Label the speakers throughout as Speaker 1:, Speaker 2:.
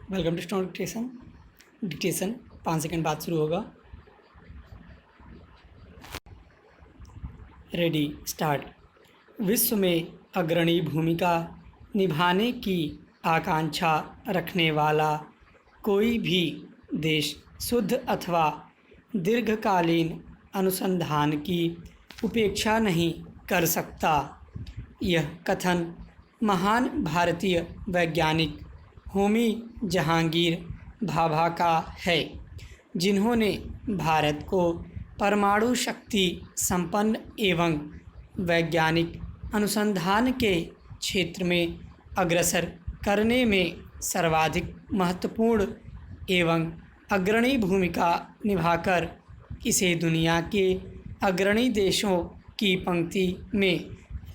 Speaker 1: Welcome to stone dictation. Dictation 5 second बाद शुरू होगा। Ready start. विश्व में अग्रणी भूमिका निभाने की आकांक्षा रखने वाला कोई भी देश शुद्ध अथवा दीर्घकालीन अनुसंधान की उपेक्षा नहीं कर सकता। यह कथन महान भारतीय वैज्ञानिक होमी जहांगीर भाभा का है, जिन्होंने भारत को परमाणु शक्ति संपन्न एवं वैज्ञानिक अनुसंधान के क्षेत्र में अग्रसर करने में सर्वाधिक महत्वपूर्ण एवं अग्रणी भूमिका निभाकर इसे दुनिया के अग्रणी देशों की पंक्ति में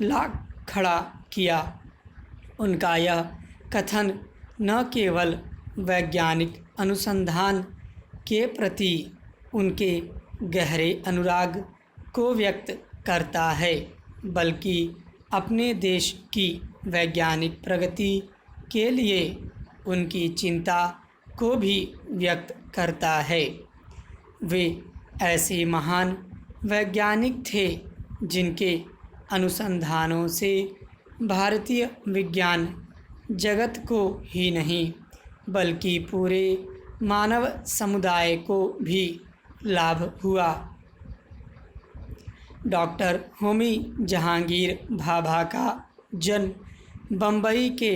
Speaker 1: ला खड़ा किया। उनका यह कथन न केवल वैज्ञानिक अनुसंधान के प्रति उनके गहरे अनुराग को व्यक्त करता है, बल्कि अपने देश की वैज्ञानिक प्रगति के लिए उनकी चिंता को भी व्यक्त करता है। वे ऐसे महान वैज्ञानिक थे जिनके अनुसंधानों से भारतीय विज्ञान जगत को ही नहीं बल्कि पूरे मानव समुदाय को भी लाभ हुआ। डॉक्टर होमी जहांगीर भाभा का जन्म बम्बई के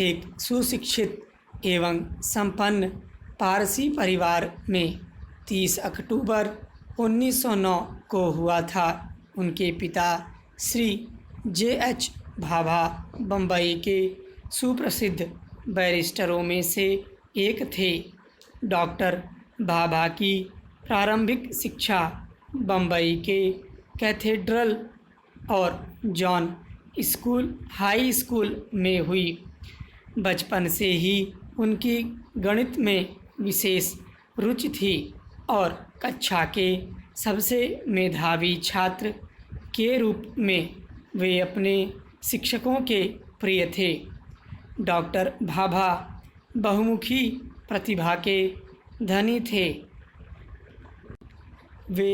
Speaker 1: एक सुशिक्षित एवं संपन्न पारसी परिवार में 30 अक्टूबर 1909 को हुआ था। उनके पिता श्री J.H. भाभा बम्बई के सुप्रसिद्ध बैरिस्टरों में से एक थे। डॉक्टर भाभा की प्रारंभिक शिक्षा बम्बई के कैथेड्रल और जॉन स्कूल हाई स्कूल में हुई। बचपन से ही उनकी गणित में विशेष रुचि थी और कक्षा के सबसे मेधावी छात्र के रूप में वे अपने शिक्षकों के प्रिय थे। डॉक्टर भाभा बहुमुखी प्रतिभा के धनी थे। वे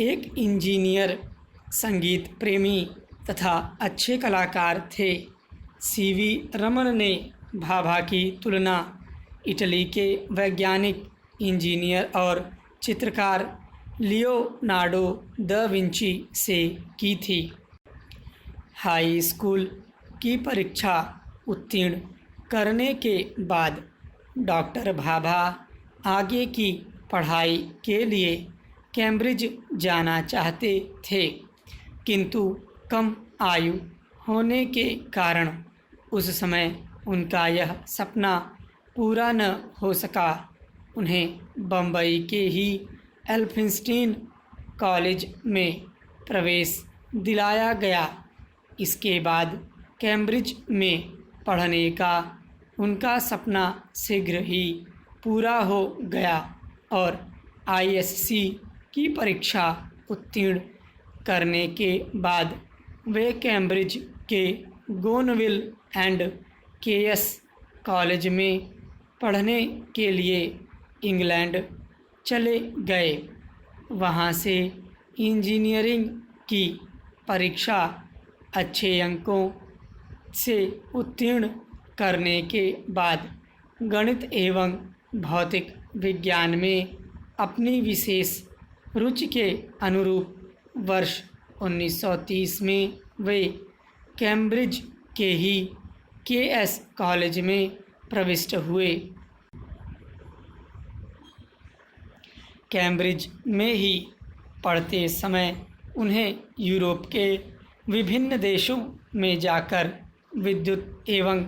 Speaker 1: एक इंजीनियर, संगीत प्रेमी तथा अच्छे कलाकार थे। सीवी रमन ने भाभा की तुलना इटली के वैज्ञानिक, इंजीनियर और चित्रकार लियोनार्डो दा विंची से की थी। हाई स्कूल की परीक्षा उत्तीर्ण करने के बाद डॉक्टर भाभा आगे की पढ़ाई के लिए कैम्ब्रिज जाना चाहते थे, किंतु कम आयु होने के कारण उस समय उनका यह सपना पूरा न हो सका। उन्हें बम्बई के ही एल्फिंस्टीन कॉलेज में प्रवेश दिलाया गया। इसके बाद कैम्ब्रिज में पढ़ने का उनका सपना शीघ्र ही पूरा हो गया और ISC की परीक्षा उत्तीर्ण करने के बाद वे कैम्ब्रिज के गोनविल एंड केएस कॉलेज में पढ़ने के लिए इंग्लैंड चले गए। वहाँ से इंजीनियरिंग की परीक्षा अच्छे अंकों से उत्तीर्ण करने के बाद गणित एवं भौतिक विज्ञान में अपनी विशेष रुचि के अनुरूप वर्ष 1930 में वे कैम्ब्रिज के ही KS कॉलेज में प्रविष्ट हुए। कैम्ब्रिज में ही पढ़ते समय उन्हें यूरोप के विभिन्न देशों में जाकर विद्युत एवं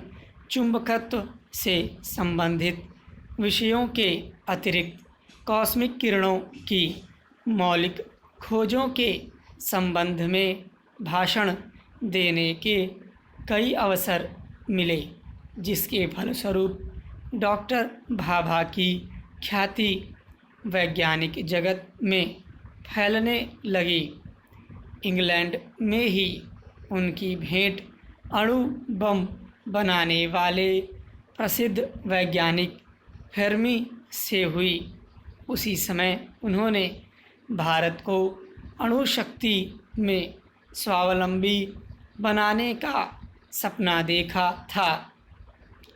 Speaker 1: चुंबकत्व से संबंधित विषयों के अतिरिक्त कॉस्मिक किरणों की मौलिक खोजों के संबंध में भाषण देने के कई अवसर मिले, जिसके फलस्वरूप डॉक्टर भाभा की ख्याति वैज्ञानिक जगत में फैलने लगी। इंग्लैंड में ही उनकी भेंट अणु बम बनाने वाले प्रसिद्ध वैज्ञानिक फेर्मी से हुई। उसी समय उन्होंने भारत को अणुशक्ति में स्वावलंबी बनाने का सपना देखा था।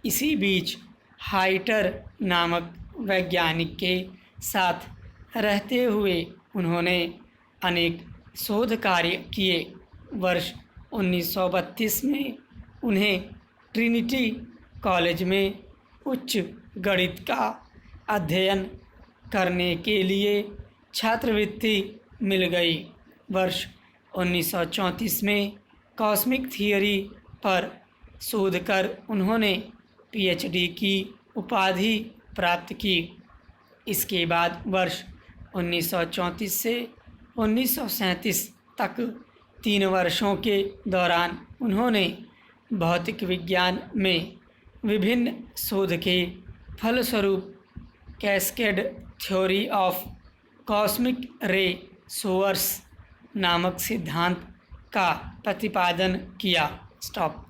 Speaker 1: इसी बीच हाइटर नामक वैज्ञानिक के साथ रहते हुए उन्होंने अनेक शोध कार्य किए। वर्ष 1932 में उन्हें ट्रिनिटी कॉलेज में उच्च गणित का अध्ययन करने के लिए छात्रवृत्ति मिल गई। वर्ष 1934 में कॉस्मिक थियरी पर शोध कर उन्होंने पीएचडी की उपाधि प्राप्त की। इसके बाद वर्ष 1934 से 1937 तक 3 वर्षों के दौरान उन्होंने भौतिक विज्ञान में विभिन्न शोध के फलस्वरूप कैस्केड थ्योरी ऑफ कॉस्मिक रे सोर्स नामक सिद्धांत का प्रतिपादन किया। स्टॉप।